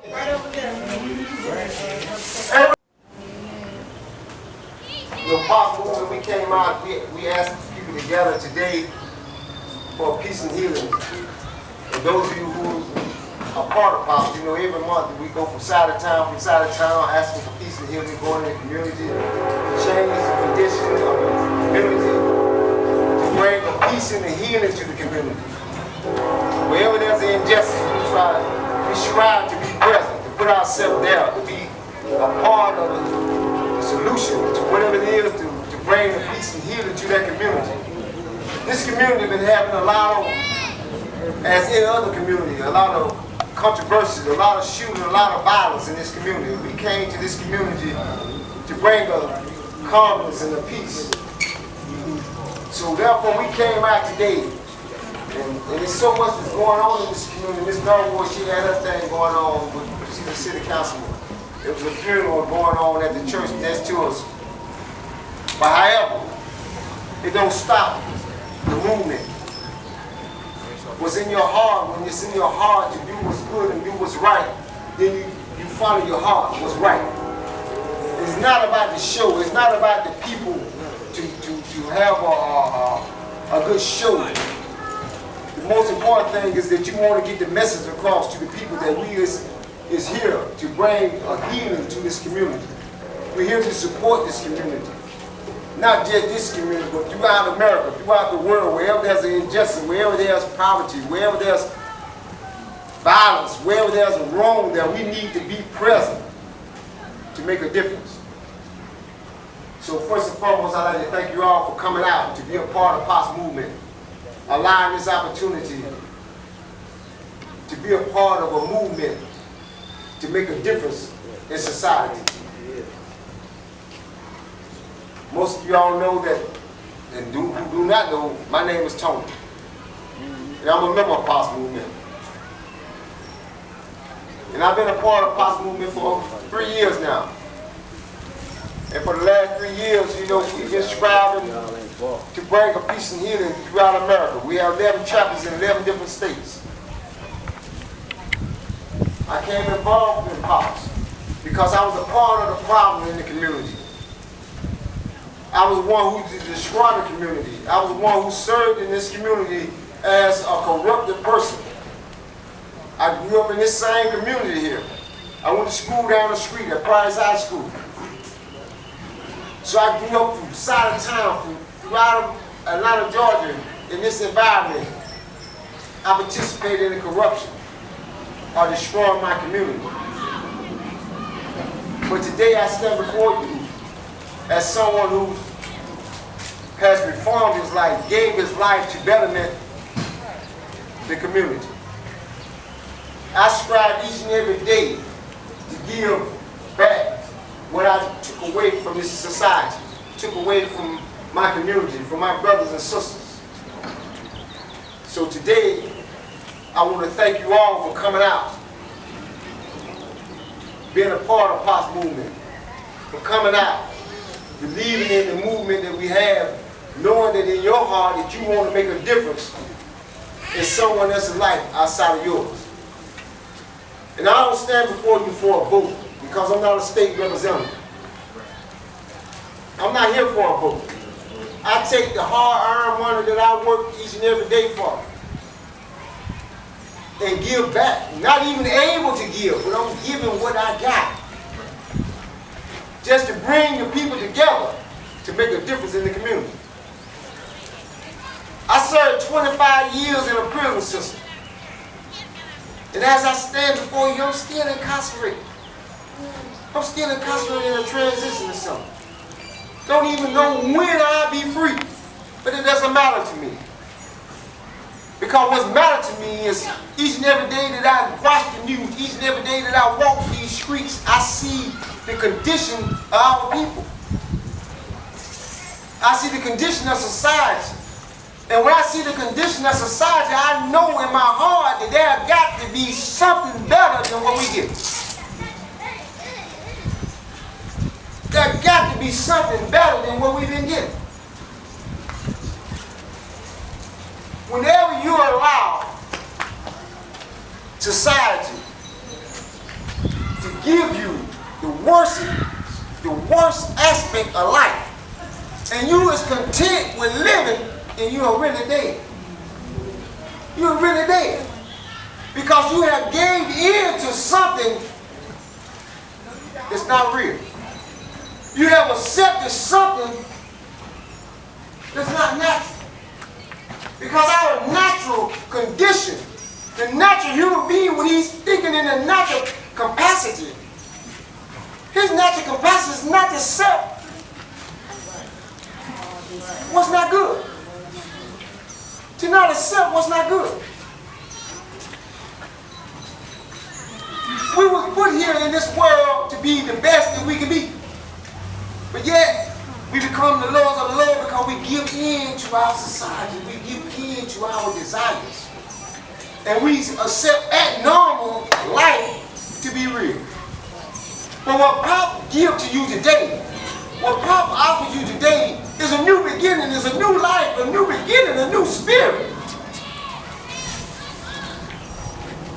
Right over there. Possible when we came out, we asked people together today for peace and healing. And those of you who are part of Possible, you know, every month we go from side of town, asking for peace and healing, going in the community, change the condition of the community, to bring the peace and the healing to the community. Wherever there's an injustice, we strive to be present, to put ourselves there, to be a part of the solution to whatever it is to bring the peace and healing to that community. This community has been having a lot of, as in other communities, a lot of controversies, a lot of shooting, a lot of violence in this community. We came to this community to bring a calmness and a peace. So therefore we came out today, and there's so much that's going on in this community. Miss Norwood, she had her thing going on with the city councilman. There was a funeral going on at the church next to us. But however, it don't stop the movement. What's in your heart, when it's in your heart to do what's good and do what's right, then you follow your heart, what's right. It's not about the show. It's not about the people to have a good show. The most important thing is that you want to get the message across to the people that we is here to bring a healing to this community. We're here to support this community. Not just this community, but throughout America, throughout the world, wherever there's an injustice, wherever there's poverty, wherever there's violence, wherever there's a wrong, that we need to be present to make a difference. So first and foremost, I'd like to thank you all for coming out to be a part of the POS movement, allowing this opportunity to be a part of a movement to make a difference in society. Most of y'all know that, and who do not know, my name is Tony. And I'm a member of the POS movement. And I've been a part of the POS movement for 3 years now. And for the last 3 years, you know, we've been striving to bring a peace and healing throughout America. We have 11 chapters in 11 different states. I came involved in POS because I was a part of the problem in the community. I was the one who destroyed the community. I was the one who served in this community as a corrupted person. I grew up in this same community here. I went to school down the street at Price High School. So I grew up from side of town, from throughout Atlanta, Georgia, in this environment. I participated in corruption or destroying my community. But today I stand before you as someone who has reformed his life, gave his life to betterment the community. I strive each and every day to give back what I took away from this society, took away from my community, from my brothers and sisters. So today, I want to thank you all for coming out, being a part of POS movement, for coming out, believing in the movement that we have, knowing that in your heart that you want to make a difference in someone else's life outside of yours. And I don't stand before you for a vote because I'm not a state representative. I'm not here for a vote. I take the hard-earned money that I work each and every day for and give back. Not even able to give, but I'm giving what I got. Just to bring the people together to make a difference in the community. I served 25 years in a prison system. And as I stand before you, I'm still incarcerated. I'm still incarcerated in a transition center. Don't even know when I'll be free. But it doesn't matter to me. Because what's matter to me is each and every day that I watch the news, each and every day that I walk these streets, I see the condition of our people. I see the condition of society. And when I see the condition of society, I know in my heart that there got to be something better than what we get. There got to be something better than what we've been getting. Whenever you allow society give you the worst aspect of life. And you is content with living, and you are really dead. You are really dead. Because you have gave in to something that's not real. You have accepted something that's not natural. Because our natural condition, the natural human being, when he's thinking in a natural capacity, his natural capacity is not to accept what's not good. To not accept what's not good. We were put here in this world to be the best that we can be. But yet, we become the lords of the Lord because we give in to our society. We give in to our desires. And we accept abnormal life to be real. But what Pop gives to you today, what Pop offers you today is a new beginning, is a new life, a new beginning, a new spirit.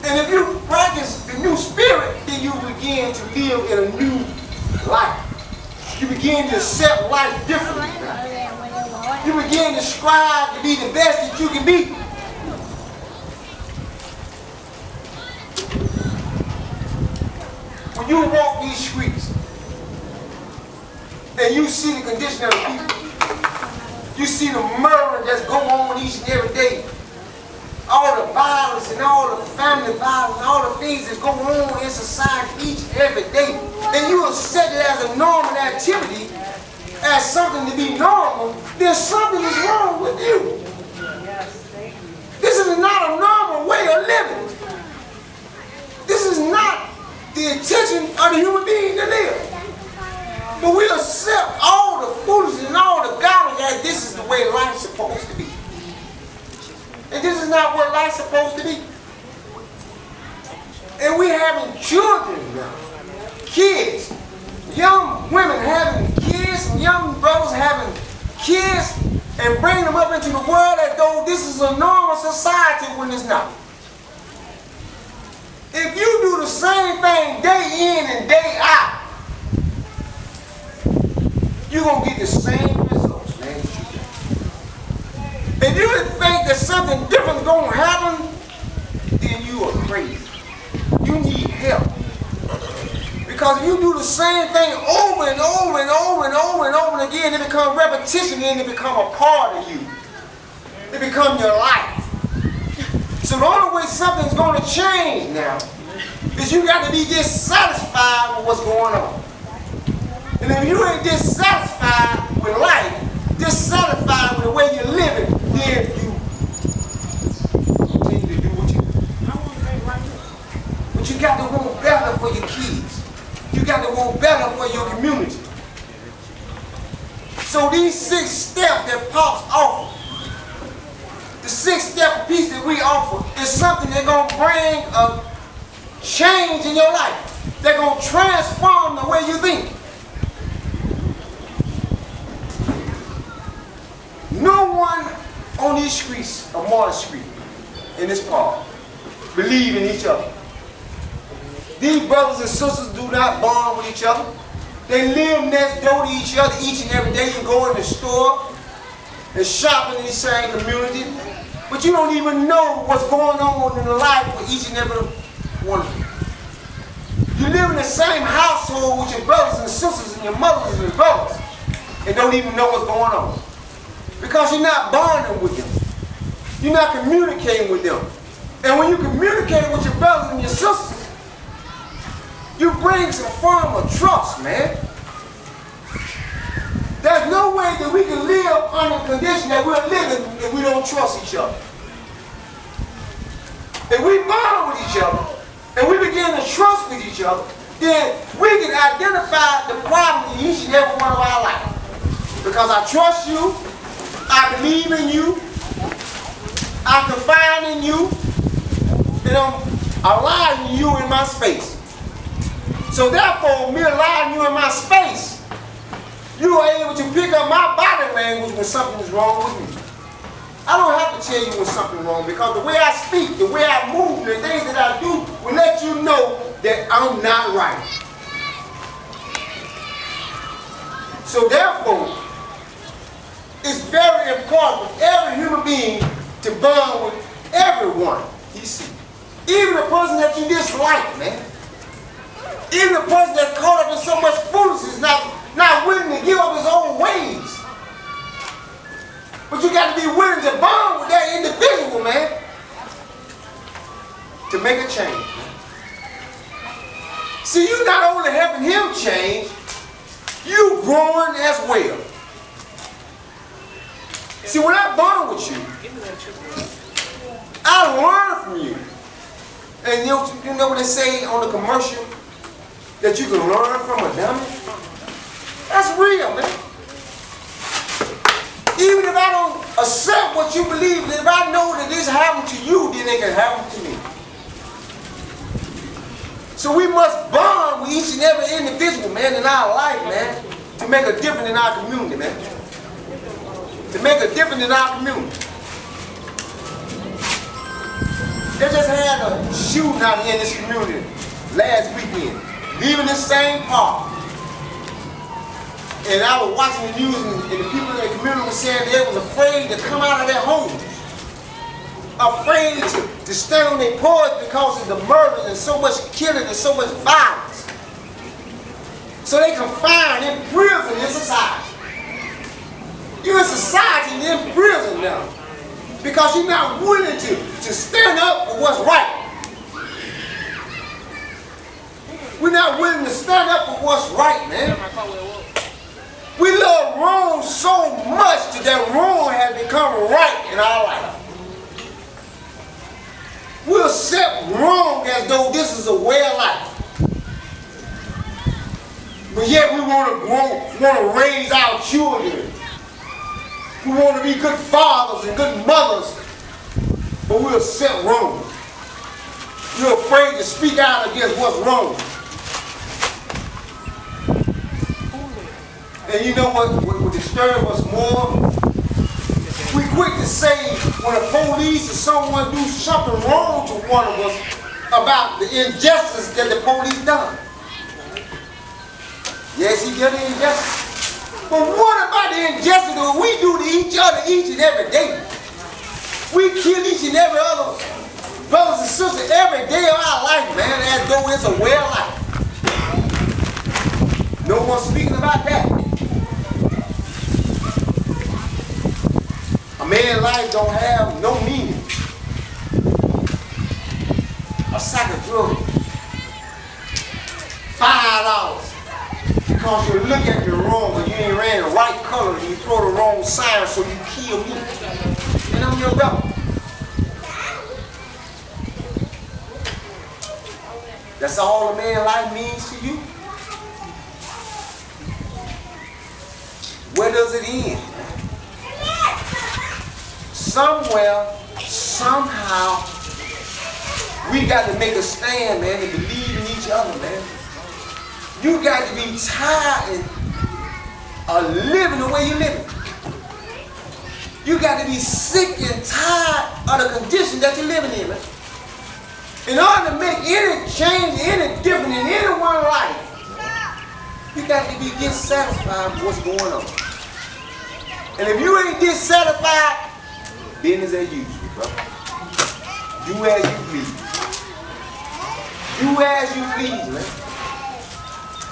And if you practice the new spirit, then you begin to live in a new life. You begin to accept life differently. You begin to strive to be the best that you can be. When you walk these streets and you see the condition of the people, you see the murder that's going on each and every day, all the violence and all the family violence and all the things that's going on in society each and every day, and you accept it as a normal activity, as something to be normal, then something is wrong with you. This is not a normal way of living. This is not the intention of the human being to live. But we accept all the foolishness and all the garbage as this is the way life's supposed to be. And this is not what life's supposed to be. And we're having children now, kids, young women having kids, and young brothers having kids, and bringing them up into the world as though this is a normal society when it's not. If you do the same thing day in and day out, you're going to get the same results, man. If you think that something different is going to happen, then you are crazy. You need help. Because if you do the same thing over and over and over and over and over again, it becomes repetition and it becomes a part of you. It becomes your life. So the only way something's going to change now is you got to be dissatisfied with what's going on. And if you ain't dissatisfied with life, dissatisfied with the way you're living, then you continue to do what you do. But you got to want better for your kids. You got to want better for your community. So these 6 steps that Pops offer, the 6-step piece that we offer, is something that's going to bring a change in your life. They're going to transform the way you think. No one on these streets of Martin Street, in this park, believe in each other. These brothers and sisters do not bond with each other. They live next door to each other each and every day. You go in the store and shop in the same community, but you don't even know what's going on in the life of each and every one of them. You live in the same household with your brothers and sisters and your mothers and your brothers and don't even know what's going on. Because you're not bonding with them. You're not communicating with them. And when you communicate with your brothers and your sisters, you bring some form of trust, man. There's no way that we can live under the condition that we're living if we don't trust each other. If we bond with each other, and we begin to trust with each other, then we can identify the problem in each and every one of our lives. Because I trust you, I believe in you, I confide in you, and I'm allowing you in my space. So therefore, me allowing you in my space, you are able to pick up my body language when something is wrong with me. I don't have to tell you when something's wrong, because the way I speak, the way I move, the things that I do will let you know that I'm not right. So therefore, it's very important for every human being to bond with everyone he sees. Even the person that you dislike, man. Even the person that's caught up in so much foolishness, not willing to give up his own ways. But you got to be willing to bond with that individual, man, to make a change. See, you not only helping him change, you growing as well. See, when I bond with you, I learn from you. And you know what they say on the commercial? That you can learn from a dummy? That's real, man. Even if I don't accept what you believe, if I know that this happened to you, then it can happen to me. So we must bond with each and every individual, man, in our life, man, to make a difference in our community, man. To make a difference in our community. They just had a shooting out here in this community last weekend, leaving this same park. And I was watching the news, and the people in the community were saying they was afraid to come out of their homes. Afraid to stand on their porch because of the murder and so much killing and so much violence. So they confined in prison in society. You're in society, you're in prison now. Because you're not willing to stand up for what's right. We're not willing to stand up for what's right, man. We love wrong so much that wrong has become right in our life. We accept wrong as though this is a way of life. But yet we want to raise our children. We want to be good fathers and good mothers, but we accept wrong. We're afraid to speak out against what's wrong. And you know what disturbs us more? We quick to say when the police or someone do something wrong to one of us about the injustice that the police done. Yes, he did the injustice. But what about the injustice that we do to each other each and every day? We kill each and every other brothers and sisters every day of our life, man, as though it's a way of life. No one's speaking about that. A man's life don't have no meaning. A sack of drugs, $5. Because you look at me wrong, but you ain't ran the right color and you throw the wrong sign, so you kill me. And I'm your brother. That's all a man's life means to you? Where does it end? Somewhere, somehow, we got to make a stand, man, and believe in each other, man. You got to be tired of living the way you're living. You got to be sick and tired of the condition that you're living in, man. In order to make any change, any difference in anyone's life, you got to be dissatisfied with what's going on. And if you ain't dissatisfied, business as usual, bro. Do as you please. Do as you please, man.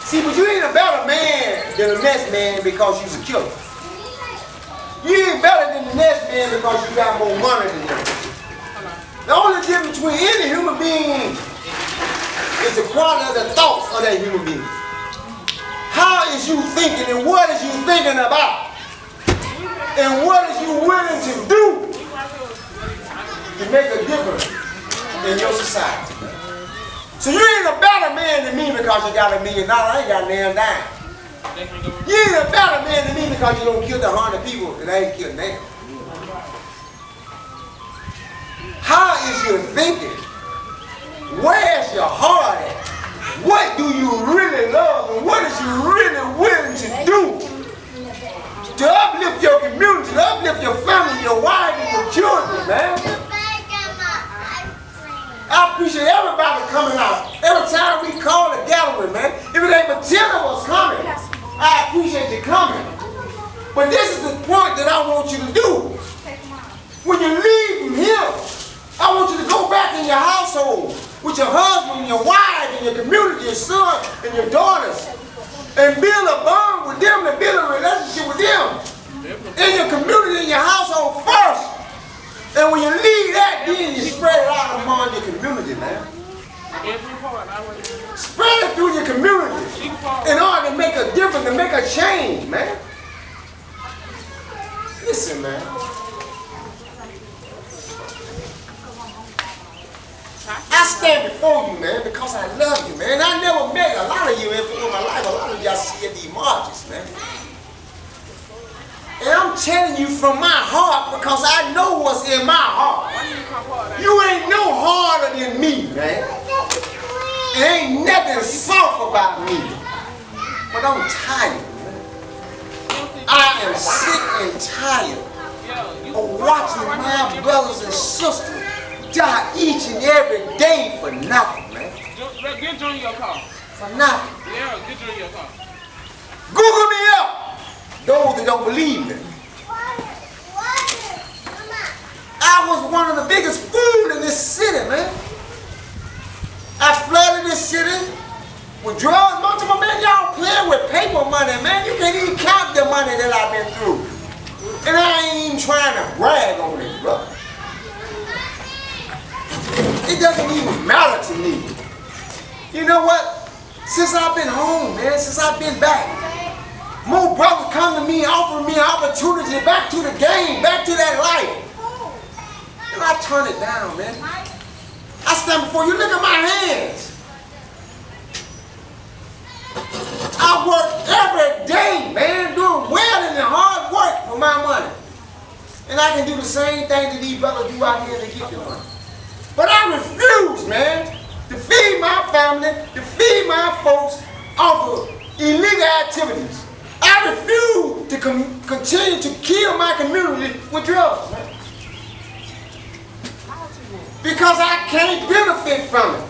See, but you ain't a better man than the next man because you're a killer. You ain't better than the next man because you got more money than them. The only difference between any human being is the quality of the thoughts of that human being. How is you thinking and what is you thinking about? And what is you willing to do to make a difference in your society? So you ain't a better man than me because you got $1 million. I ain't got a damn dime. You ain't a better man than me because you don't kill the 100 people that I ain't killed now. How is your thinking? Where's your heart at? What do you really love and what is you really willing to do to uplift your community, to uplift your family, your wife, and your children, man? I appreciate everybody coming out. Every time we call a gathering, man. If it ain't but 10 of us coming, I appreciate you coming. But this is the point that I want you to do. When you leave from here, I want you to go back in your household with your husband and your wife and your community, your son and your daughters, and build a bond with them and build a relationship with them in your community, in your household first. And when you leave that, then you spread it out among your community, man. Spread it through your community in order to make a difference, to make a change, man. Listen, man. I stand before you, man, because I love you, man. I never met a lot of you in my life. A lot of y'all see at these marches, man. And I'm telling you from my heart because I know what's in my heart. You ain't no harder than me, man. There ain't nothing soft about me. But I'm tired, man. I am sick and tired of watching my brothers and sisters die each and every day for nothing, man. Get Junior your car. For nothing. Yeah, get Junior your car. Google me up. Those that don't believe me. I was one of the biggest fools in this city, man. I flooded this city with drugs. Most of them, man, y'all playing with paper money, man. You can't even count the money that I've been through. And I ain't even trying to brag on it, brother. It doesn't even matter to me. You know what? Since I've been home, man, since I've been back, more brothers come to me, offering me an opportunity back to the game, back to that life. And I turn it down, man. I stand before you, look at my hands. I work every day, man, doing well and hard work for my money. And I can do the same thing that these brothers do out here to get the money. But I refuse, man, to feed my family, to feed my folks off of illegal activities. I refuse to continue to kill my community with drugs, man. Because I can't benefit from it.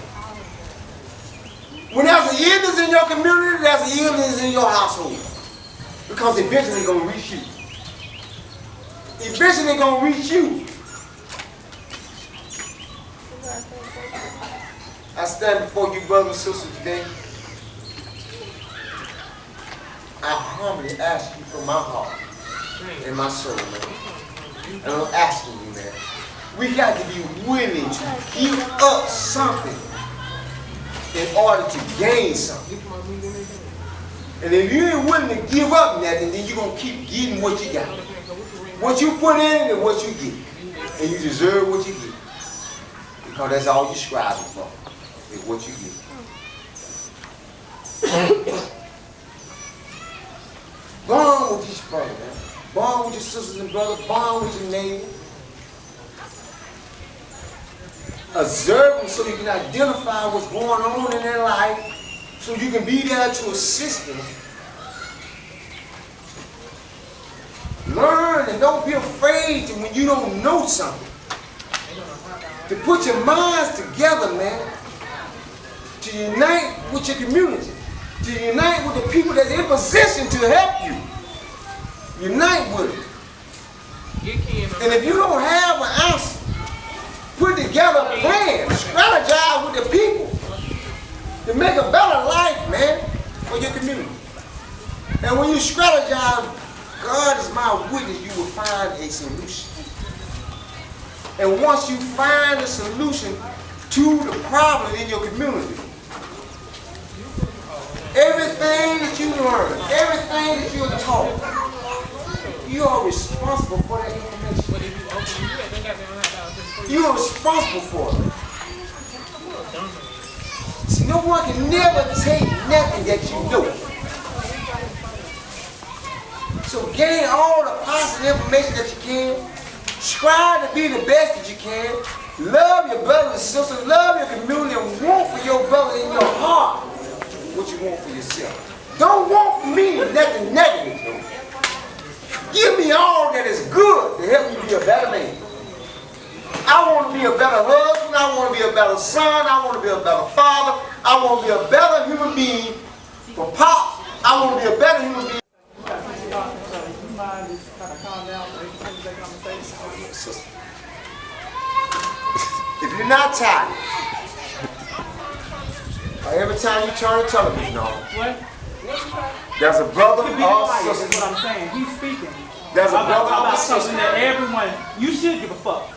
When there's an illness in your community, there's an illness in your household. Because eventually it's going to reach you. Eventually it's going to reach you. I stand before you, brothers and sisters, today. I humbly ask you from my heart and my soul, man. And I'm asking you, man. We got to be willing to give up something in order to gain something. And if you ain't willing to give up nothing, then you're going to keep getting what you got. What you put in and what you get. And you deserve what you get. Because that's all you're striving for, is what you get. Bond with each brother, man. Bond with your sisters and brothers. Bond with your neighbor. Observe them so you can identify what's going on in their life, so you can be there to assist them. Learn and don't be afraid to when you don't know something. To put your minds together, man. To unite with your community. To unite with the people that's in position to help you. Unite with them. And if you don't have an answer, put together a plan, strategize with the people to make a better life, man, for your community. And when you strategize, God is my witness, you will find a solution. And once you find a solution to the problem in your community, everything that you learn, everything that you're taught, you are responsible for that information. You are responsible for it. See, no one can never take nothing that you know. So gain all the positive information that you can. Strive to be the best that you can. Love your brothers and sisters. Love your community and want for your brother in your heart what you want for yourself. Don't want for me nothing negative. Give me all that is good to help you be a better man. I want to be a better husband. I want to be a better son. I want to be a better father. I want to be a better human being for Pop. I want to be a better human being. If you're not tired, every time you turn the television on, there's a brother or sister. That's what I'm saying. He's speaking. There's a brother or something sister. that everyone, you should give a fuck.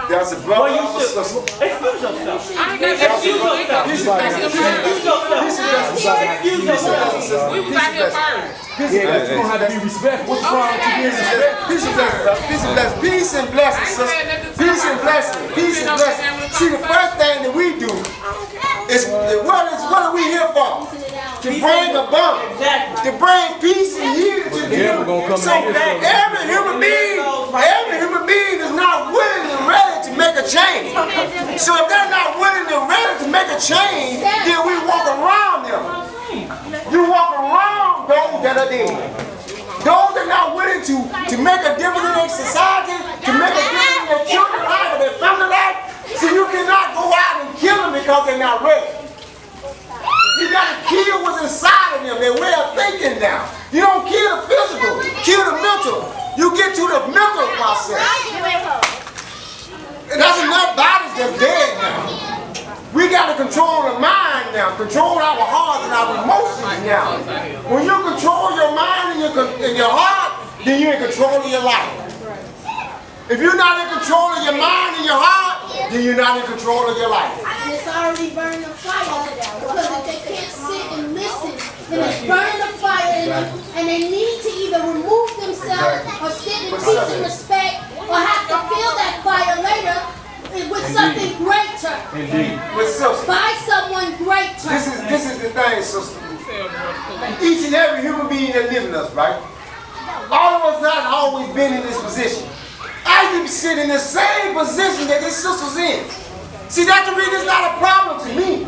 There's a brother or sister. Excuse yourself. Excuse yourself. Excuse yourself. We was out here first. You don't have to be respectful. What's wrong with you being respectful? Peace and blessings. Peace and blessings. Peace and blessings, sister. Peace and blessings. Peace and blessings. See, the first thing that we do is what are we here for? To bring a bump. To bring peace and healing to the human. So every human being is not willing and ready to make a change. So if they're not willing and ready to make a change, then we walk around them. You walk around those that are dead. Those that are not willing to make a difference in their society, to make a difference in their children's life or their family life. So you cannot go out and kill them because they're not ready. You got to kill what's inside of them, their way of thinking now. You don't kill the physical, kill the mental. You get to the mental process. And that's enough bodies that's dead now. We got to control the mind now, control our hearts and our emotions now. When you control your mind and your heart, then you're in control of your life. If you're not in control of your mind and your heart, then you're not in control of your life. And it's already burning the fire because if they can't sit and listen, then it's burning the fire and they need to either remove themselves or sit in peace and respect or have to feel that fire later with something greater. Indeed. By someone greater. This is the thing, sister. Each and every human being that lives in us, right? All of us not always been in this position. I used to sit in the same position that this sister's in. See, that's the reason it's not a problem to me.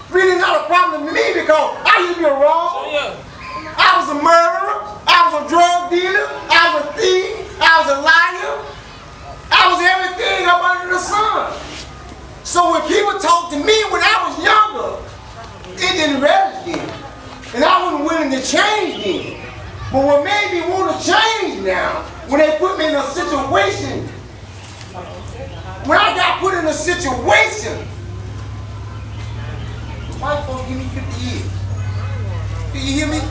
Really not a problem to me because I used to be wrong. I was a murderer. I was a drug dealer. I was a thief. I was a liar. I was everything up under the sun. So when people talk to me when I was younger, it didn't register. And I wasn't willing to change then. But what made me want to change now, when they put me in a situation, when I got put in a situation, white folks give me 50 years. Do you hear me?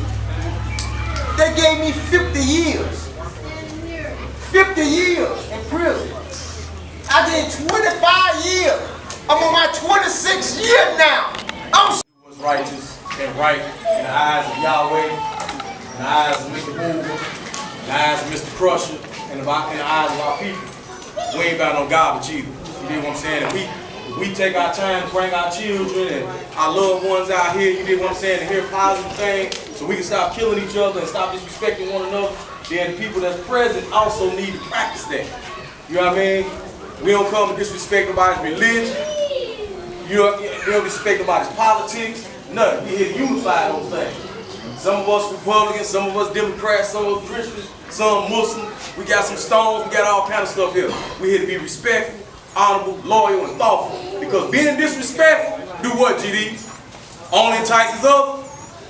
They gave me 50 years. 50 years in prison. I did 25 years. I'm on my 26th year now. I'm Was righteous and right in the eyes of Yahweh, in the eyes of Mr. Hoover, in the eyes of Mr. Crusher, and in the eyes of our people. We ain't about no garbage either. You know what I'm saying? If we take our time to bring our children and our loved ones out here, you know what I'm saying, to hear positive things, so we can stop killing each other and stop disrespecting one another, then the people that's present also need to practice that. You know what I mean? We don't come to disrespect nobody's religion. You don't disrespect nobody's politics. Nothing. We here to unify those things. Some of us Republicans, some of us Democrats, some of us Christians, some Muslims. We got some stones, we got all kind of stuff here. We here to be respectful, honorable, loyal, and thoughtful. Because being disrespectful, do what, GD? Only entices others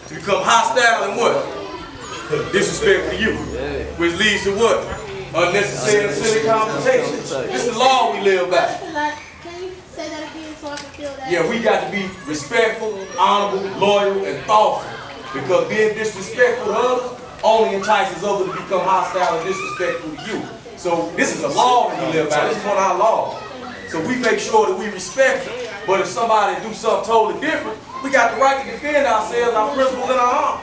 to become hostile and what? Disrespectful to you. Which leads to what? Unnecessary and silly confrontation. This is the law we live by. Can you say that again so I can feel that? Yeah, we got to be respectful, honorable, loyal, and thoughtful. Because being disrespectful to others only entices others to become hostile and disrespectful to you. So this is a law that we live by. This is one of our laws. So we make sure that we respect it. But if somebody do something totally different, we got the right to defend ourselves, our principles, and our honor.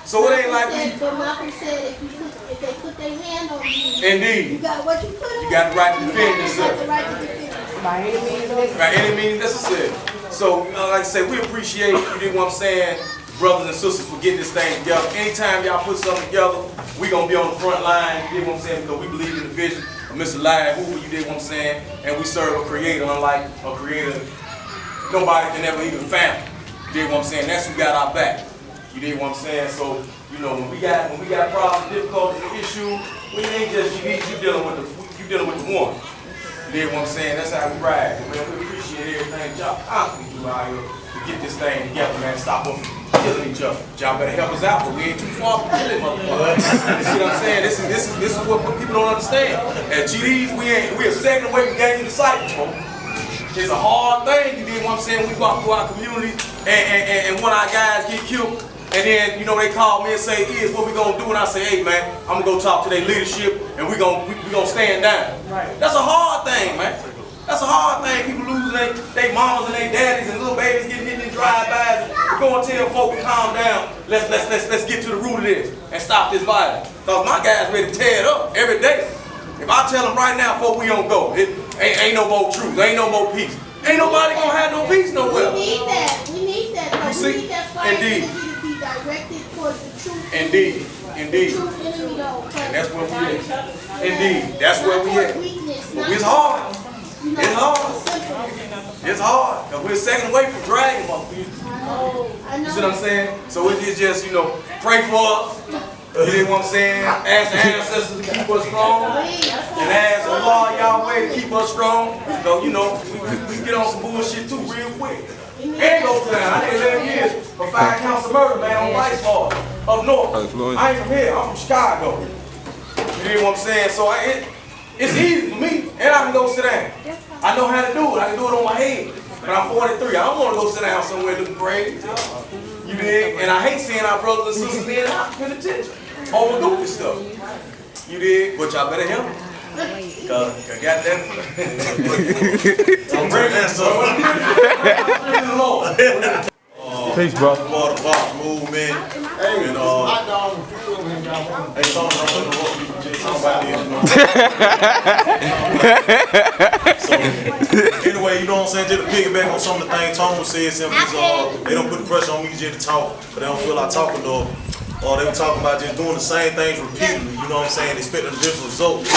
So it ain't like we... But Malcolm said if they put their hand on you, Indeed. you got what you put on. You got the right to defend You yourself. got the right to defend yourself. By any means necessary. By any means necessary. So, like I said, we appreciate, you know what I'm saying, brothers and sisters for getting this thing together. Anytime y'all put something together, we gonna be on the front line, you know what I'm saying, because we believe in the vision of Mr. Larry Hoover, you know what I'm saying, and we serve a creator, unlike a creator nobody can ever even fathom. You know what I'm saying? That's who got our back. You know what I'm saying? So, you know, when we got problems, difficulties, and issues, we ain't just you dealing with the one. You You dig what I'm saying? That's how we ride. Man, we appreciate everything y'all constantly do out here to get this thing together, man. Stop us from killing each other. Y'all better help us out, but we ain't too far from killing motherfuckers. You see what I'm saying? This is what people don't understand. At GDs, we a second away from gangs and disciples, folks. It's a hard thing, you dig what I'm saying? We walk through our community and one of our guys get killed. And then, you know, they call me and say, what we gonna do? And I say, hey man, I'm gonna go talk to their leadership and we gonna stand down. Right. That's a hard thing, man. That's a hard thing. People losing their mamas and their daddies and little babies getting hit in drive-bys. We're gonna tell folks to calm down. Let's get to the root of this and stop this violence. Cause my guys ready to tear it up every day. If I tell them right now, folks, we don't go. It ain't no more truth. Ain't no more peace. Ain't nobody gonna have no peace nowhere. We need that. We need that. Though. You see? We need that fire Indeed. energy to be directed towards the truth. Indeed. Indeed. The truth enemy, though. And that's where we at. Indeed. That's where we at. Weakness, It's hard. you know, It's hard. simple. It's hard. Because we're a second away from dragging motherfuckers. I know. You see what I'm saying? So it's just, you know, pray for us. You know what I'm saying? Ask the ancestors to keep us strong. And ask Allah Yahweh to keep us strong. So, you know, we get on some bullshit too real quick. And go down. I did 11 years for 5 counts of murder, man, on Vice Bar up north. I ain't from here. I'm from Chicago. You know what I'm saying? So it's easy for me. And I can go sit down. I know how to do it. I can do it on my head. But I'm 43. I don't want to go sit down somewhere looking crazy. You dig? And I hate seeing our brothers and sisters being out in penitentiary. Over goofy stuff. You dig? But y'all better help me. Cause goddamn. I'm bringing that stuff. Peace, bro. Water box movement. Hey, And hot dog and food over here, y'all. hey, something I'm gonna walk people just talk about this, So anyway, you know what I'm saying? Just to piggyback on some of the things Tom said, simply is they don't put the pressure on me just to talk, but they don't feel like talking though. Or they were talking about just doing the same things repeatedly, you know what I'm saying, expecting a different result. It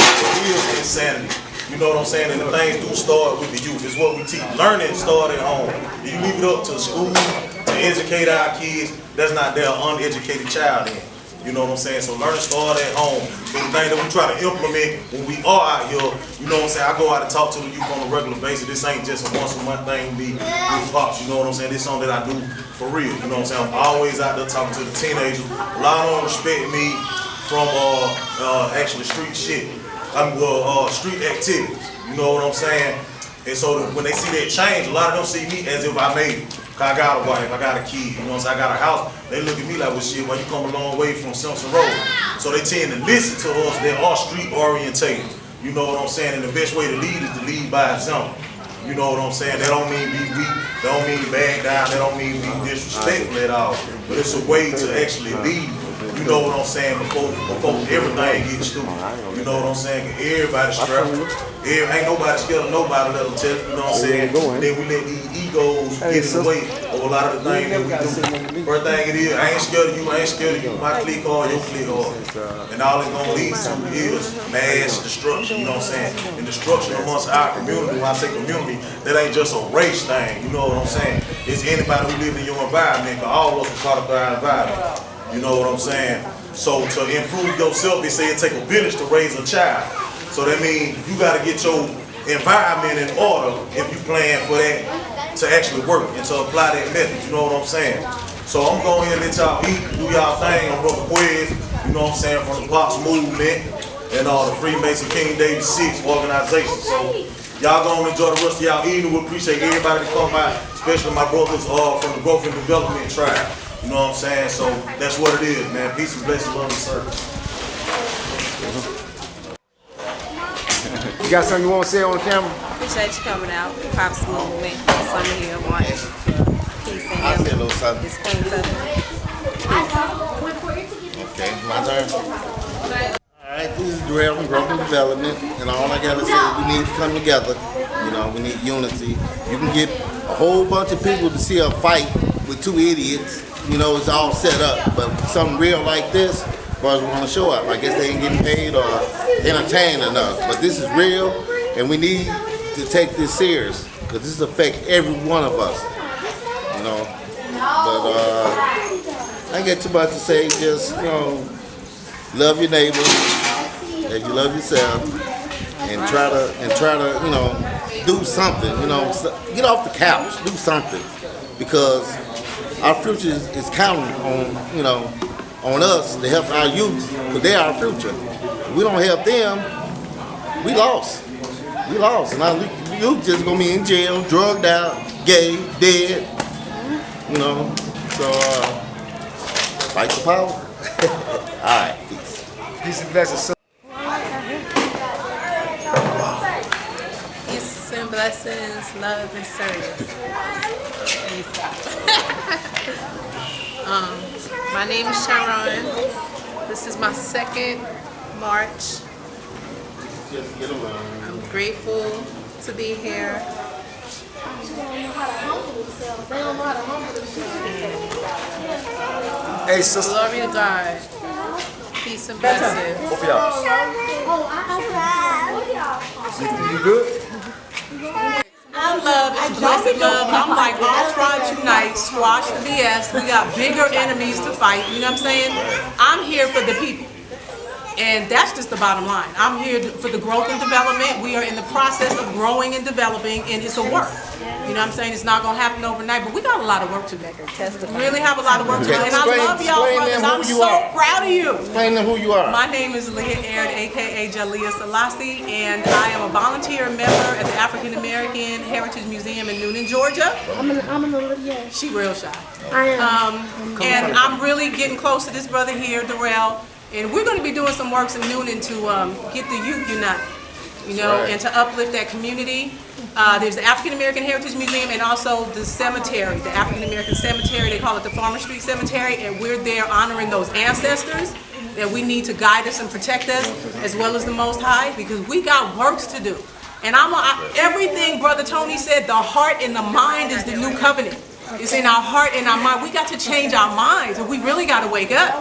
is insanity. You know what I'm saying? And the things do start with the youth. It's what we teach. Learning starts at home. If you leave it up to school to educate our kids, that's not their uneducated child in. You know what I'm saying? So learning starts at home. So the thing that we try to implement when we are out here, you know what I'm saying? I go out and talk to the youth on a regular basis. This ain't just a once a month thing with me with Pops, you know what I'm saying? This is something that I do for real. You know what I'm saying? I'm always out there talking to the teenagers. A lot of them respect me from actually street shit. Street activities. You know what I'm saying? And so when they see that change, a lot of them see me as if I made it. Cause I got a wife, I got a kid, you know what I'm saying? I got a house. They look at me like, well shit, well you come a long way from Simpson Road. So they tend to listen to us. They are street orientated. You know what I'm saying? And the best way to lead is to lead by example. You know what I'm saying? That don't mean be weak, that don't mean bag down, that don't mean be disrespectful at all. But it's a way to actually lead. You know what I'm saying? Before everything gets stupid. You know what I'm saying? Everybody's strapped. Ain't nobody scared of nobody, let them tell you. You know what I'm saying? Then we let these egos get in the way of a lot of the things that we do. First thing it is, I ain't scared of you, I ain't scared of you. My clique hard, your clique hard. And all it's gonna lead to is mass destruction. You know what I'm saying? And destruction amongst our community. When I say community, that ain't just a race thing. You know what I'm saying? It's anybody who live in your environment, cause all of us are part of our environment. You know what I'm saying? So to improve yourself, they say it take a village to raise a child. So that means you gotta get your environment in order if you plan for that to actually work and to apply that method. You know what I'm saying? So I'm going here and let y'all eat, do y'all thing. I'm Brother Quiz, you know what I'm saying, from the Pops movement and the Freemason King David 6 organization. So y'all gonna enjoy the rest of y'all eating. We appreciate everybody to come by, especially my brothers from the Growth and Development Tribe. You know what I'm saying? So that's what it is, man. Peace and blessings, love and service. You got something you want to say on camera? Appreciate you coming out. Pops movement, Summerhill, one. Peace and I say a health. little something. It's Queen Southern. Okay, my turn. Alright, this is Darrell from Growth and Development, and all I gotta say is we need to come together. You know, we need unity. You can get a whole bunch of people to see a fight with two idiots. You know, it's all set up, but something real like this, brothers want to show up. I guess they ain't getting paid or entertained enough, but this is real, and we need to take this serious, because this affects every one of us, you know. But I ain't got too much to say, just, you know, love your neighbor as you love yourself, and try to you know, do something. You know, get off the couch, do something, because our future is counting on, you know, on us to help our youth, because they're our future. If we don't help them, we lost. We lost, and our youth just gonna be in jail, drugged out, gay, dead. You know, so fight for power. All right, peace. Peace and blessings. Peace and blessings, love and service. My name is Sharon. This is my second march. I'm grateful to be here. Hey, sister. Glory to God. Peace and blessings. Both of y'all. You good? I love, it's blessed love. I'm like, all tribes unite, squash the BS. We got bigger enemies to fight, you know what I'm saying? I'm here for the people. And that's just the bottom line. I'm here for the growth and development. We are in the process of growing and developing, and it's a work. You know what I'm saying? It's not going to happen overnight, but we got a lot of work to do. We really have a lot of work to do. And I love y'all, brothers. I'm so proud of you. Explain them who you are. My name is Leah Aird, a.k.a. Jaliyah Selassie, and I am a volunteer member at the African American Heritage Museum in Noonan, Georgia. I'm gonna yeah. She real shy. I am. And I'm really getting close to this brother here, Darrell. And we're going to be doing some works in Noonan to get the youth united, you know, and to uplift that community. There's the African American Heritage Museum and also the cemetery, the African American Cemetery. They call it the Farmer Street Cemetery, and we're there honoring those ancestors that we need to guide us and protect us, as well as the Most High, because we got works to do. And everything Brother Tony said, the heart and the mind is the new covenant. It's in our heart and our mind. We got to change our minds, and we really got to wake up.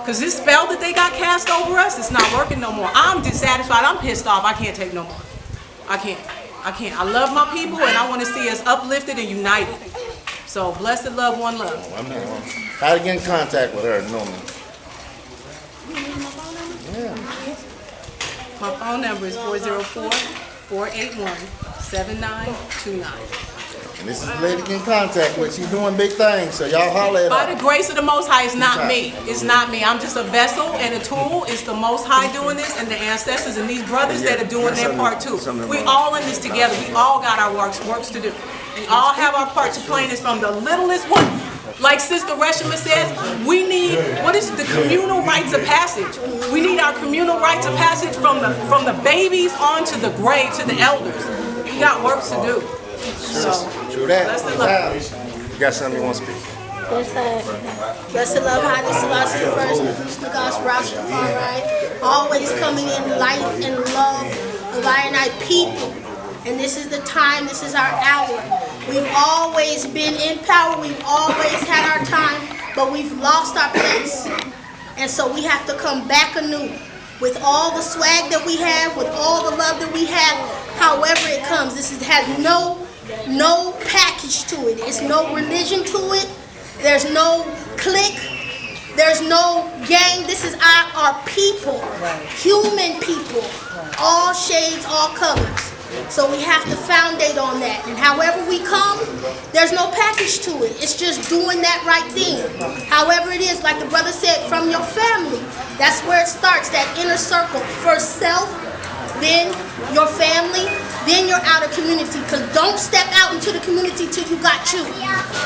Because this spell that they got cast over us, it's not working no more. I'm dissatisfied. I'm pissed off. I can't take no more. I can't. I love my people, and I want to see us uplifted and united. So, blessed love, one love. How to get in contact with her, Norman? Yeah. My phone number is 404-481-7929. And this is the lady get in contact with. She's doing big things, so y'all holler at her. By the grace of the Most High, it's not me. It's not me. I'm just a vessel and a tool. It's the Most High doing this, and the ancestors and these brothers that are doing their part too. We all in this together. We all got our works to do. We all have our part to play in this, from the littlest one. Like Sister Reshima says, we need, what is it, the communal rites of passage. We need our communal rites of passage from the babies on to the grave, to the elders. We got work to do. So, True that. You got something you want to speak? Blessed love, Haile Selassie first, the gospel Rastafari, always coming in light and love of our night people. And this is the time, this is our hour. We've always been in power, we've always had our time, but we've lost our place. And so we have to come back anew with all the swag that we have, with all the love that we have, however it comes. This has no package to it. It's no religion to it. There's no clique. There's no gang. This is our people, human people, all shades, all colors. So we have to foundate on that. And however we come, there's no package to it. It's just doing that right thing. However it is, like the brother said, from your family. That's where it starts, that inner circle. First self, then your family, then your outer community. Because don't step out into the community till you got you.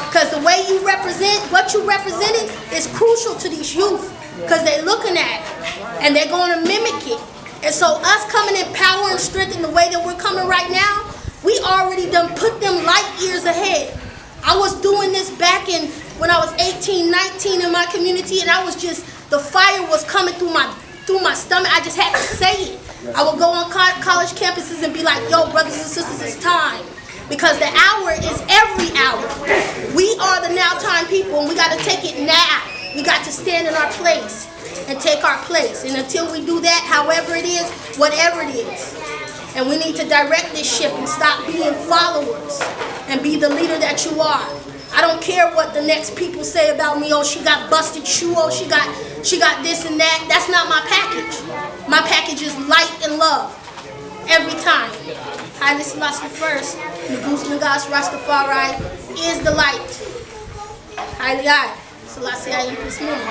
Because the way you represent, what you represented is crucial to these youth. Because they're looking at it, and they're going to mimic it. And so us coming in power and strength in the way that we're coming right now, we already done put them light years ahead. I was doing this back in when I was 18, 19 in my community, and I was just, the fire was coming through my stomach. I just had to say it. I would go on college campuses and be like, yo, brothers and sisters, it's time. Because the hour is every hour. We are the now time people, and we got to take it now. We got to stand in our place and take our place. And until we do that, however it is, whatever it is, and we need to direct this ship and stop being followers and be the leader that you are. I don't care what the next people say about me. Oh, she got busted shoe. Oh, she got this and that. That's not my package. My package is light and love. every time. Haile Selassie first, Nugus Nagas Rastafari is the light. Haile I, Selassie I in this minute.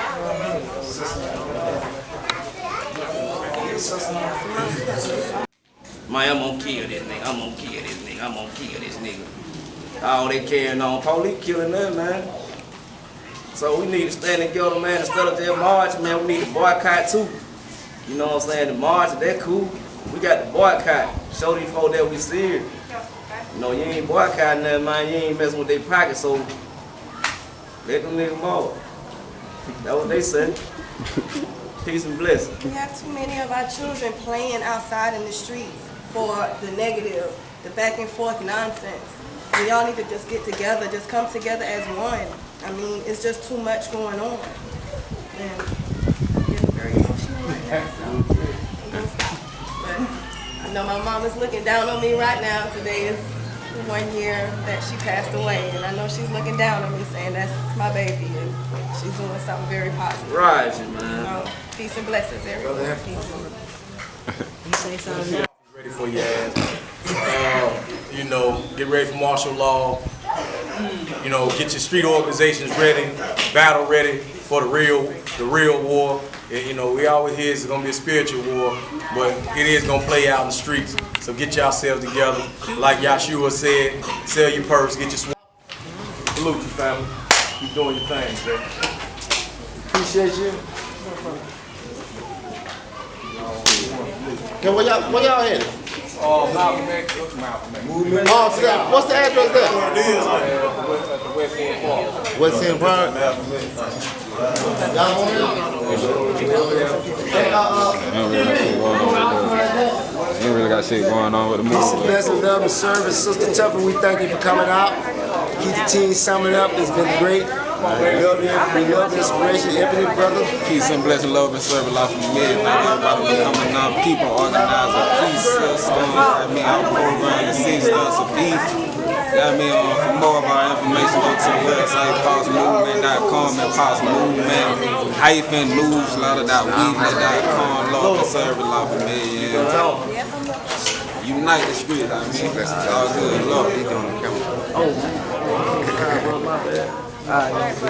Man, I'm gonna kill this nigga, I'm gonna kill this nigga, I'm gonna kill this nigga. All they carrying on, police killing them, man. So we need to stand together, man, instead of just marching, man, we need to boycott too. You know what I'm saying? The march, that cool. We got to boycott. Show these folks that we serious. You know, you ain't boycotting them, man, you ain't messing with their pockets, so let them niggas march. That's what they say. Peace and blessings. We have too many of our children playing outside in the streets for the negative, the back and forth nonsense. We all need to just get together, just come together as one. I mean, it's just too much going on. And I'm getting very emotional right now, so I'm gonna stop. But I know my mom is looking down on me right now. Today is 1 year that she passed away, and I know she's looking down on me saying that's my baby, and she's doing something very positive. Right, man. So, peace and blessings, everyone. You say something now. Ready for your ass. You know, get ready for martial law. You know, get your street organizations ready, battle ready for the real war. You know, we always hear it's gonna be a spiritual war, but it is gonna play out in the streets. So get yourselves together. Like Yahshua said, sell your purse, get your sword. Salute you, family. Keep doing your thing, man. Appreciate you. Okay, where y'all headed? Malcolm X. Malcolm X. Oh, so what's the address there? At the West End Park. West End Park. Y'all Ain't really got shit going on with the Peace and movie. blessings, love and service. Sister Tucker, we thank you for coming out. Keep the team summing up. It's been great. We love the inspiration. Infinite brother. Peace and blessing, love and service, life from the mid. Thank everybody for coming out. People organize a peace system. I mean, our program, the 6 stunts of peace. I mean, for more of our information, go to the website, pausemovement.com and pausemovement-news.com, Lord and service, life from the mid. Unite the street, I mean, it's all good, Lord.